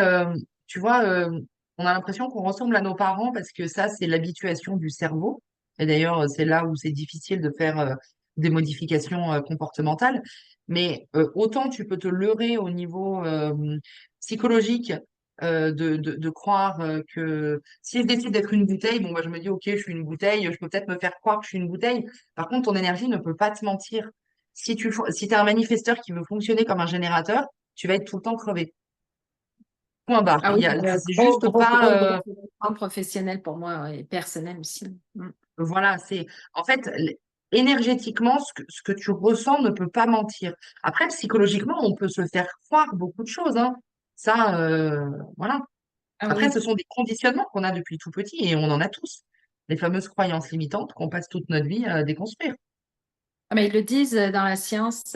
tu vois, on a l'impression qu'on ressemble à nos parents parce que ça, c'est l'habituation du cerveau. Et d'ailleurs, c'est là où c'est difficile de faire des modifications comportementales. Mais autant tu peux te leurrer au niveau psychologique de croire que si je décide d'être une bouteille, bon, bah, je me dis, OK, je suis une bouteille, je peux peut-être me faire croire que je suis une bouteille. Par contre, ton énergie ne peut pas te mentir. Si tu es un manifesteur qui veut fonctionner comme un générateur, tu vas être tout le temps crevé. Point barre. Ah oui, C'est juste gros pas. développement professionnel pour moi ouais, et personnel aussi. Mm. Voilà, c'est. En fait, énergétiquement, ce que tu ressens ne peut pas mentir. Après, psychologiquement, on peut se faire croire beaucoup de choses, hein. Ça, voilà. Ah Après, ce oui. sont des conditionnements qu'on a depuis tout petit et on en a tous. Les fameuses croyances limitantes qu'on passe toute notre vie à déconstruire. Ah, mais ils le disent dans la science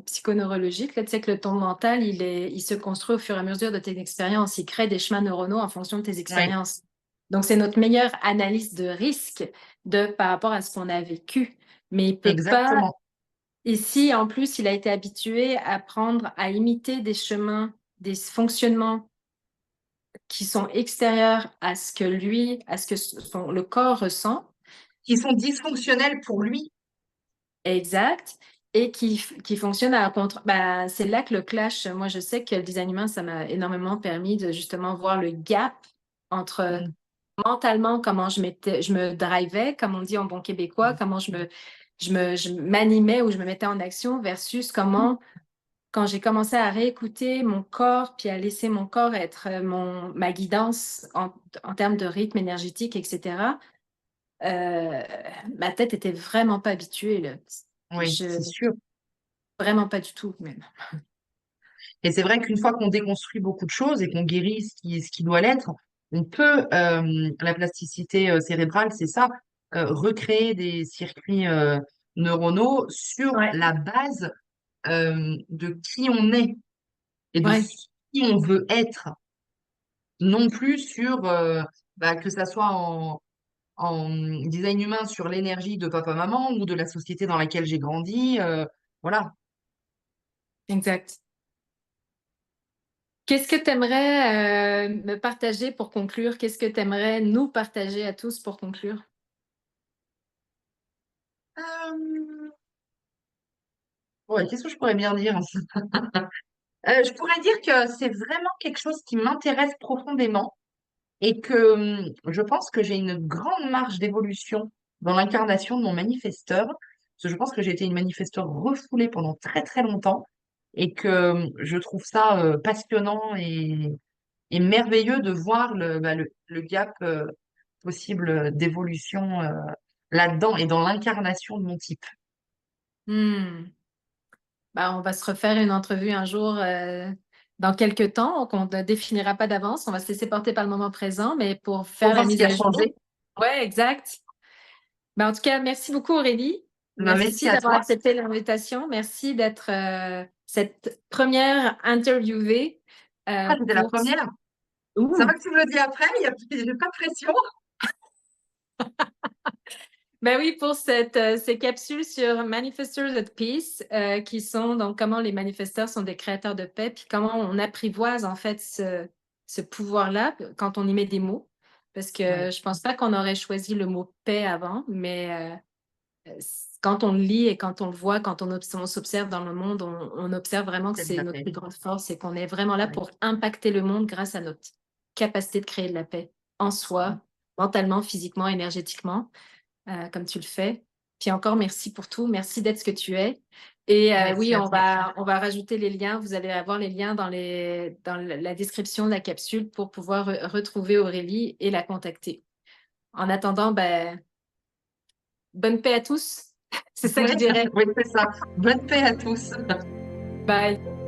psychoneurologique, là, tu sais que ton mental, il se construit au fur et à mesure de tes expériences. Il crée des chemins neuronaux en fonction de tes Oui, expériences. Donc, c'est notre meilleure analyse de risque par rapport à ce qu'on a vécu. Mais il peut pas. exactement. Et si en plus il a été habitué à prendre, à imiter des chemins, des fonctionnements qui sont extérieurs à ce que lui, à ce que le corps ressent, qui sont dysfonctionnels pour lui. Exact. Et qui fonctionne à contre. Bah, c'est là que le clash, moi, je sais que le design humain, ça m'a énormément permis de justement voir le gap entre Mm. mentalement comment je me drivais, comme on dit en bon québécois, comment je m'animais ou je me mettais en action versus comment, quand j'ai commencé à réécouter mon corps puis à laisser mon corps être ma guidance en termes de rythme énergétique, etc., euh, ma tête était vraiment pas habituée, là. Oui, Je, c'est sûr. Vraiment pas du tout, même. Et c'est vrai qu'une fois qu'on déconstruit beaucoup de choses et qu'on guérit ce qui doit l'être, on peut, la plasticité cérébrale, c'est ça, recréer des circuits neuronaux sur Ouais. la base de qui on est et de Ouais, qui on veut être, non plus sur que ça soit en design humain sur l'énergie de papa-maman ou de la société dans laquelle j'ai grandi. Voilà. exact. Qu'est-ce que tu aimerais me partager pour conclure? Qu'est-ce que tu aimerais nous partager à tous pour conclure? Euh, ouais, qu'est-ce que je pourrais bien dire? Je pourrais dire que c'est vraiment quelque chose qui m'intéresse profondément et que je pense que j'ai une grande marge d'évolution dans l'incarnation de mon manifesteur. Parce que je pense que j'ai été une manifesteur refoulée pendant très très longtemps et que je trouve ça passionnant et merveilleux de voir le gap possible d'évolution là-dedans et dans l'incarnation de mon type. Hmm. Bah, on va se refaire une entrevue un jour dans quelques temps qu'on ne définira pas d'avance. On va se laisser porter par le moment présent, mais pour Pour faire la voir ce qui mise a à jour. changé. Ouais, exact. Bah, en tout cas, merci beaucoup Aurélie. Ben, merci Merci à d'avoir toi. accepté l'invitation. Merci d'être cette première interviewée Ah, j'étais la pour... première. Ça va Ouh. que tu me le dis après, il n'y a pas de pression. Ben oui, pour ces capsules sur Manifestors of Peace, qui sont donc comment les manifesteurs sont des créateurs de paix, puis comment on apprivoise en fait ce pouvoir-là quand on y met des mots. Parce que Oui, je pense pas qu'on aurait choisi le mot paix avant, mais quand on le lit et quand on le voit, quand on s'observe dans le monde, on observe vraiment que c'est de c'est la notre paix. plus grande force et qu'on est vraiment là Ouais. pour impacter le monde grâce à notre capacité de créer de la paix en soi, mentalement, physiquement, énergétiquement, comme tu le fais. Puis encore, merci pour tout. Merci d'être ce que tu es. Et Merci oui, à toi. on va rajouter les liens. Vous allez avoir les liens dans la description de la capsule pour pouvoir retrouver Aurélie et la contacter. En attendant, ben, bonne paix à tous. C'est ça que Oui, je dirais. oui, c'est ça. Bonne paix à tous. Bye.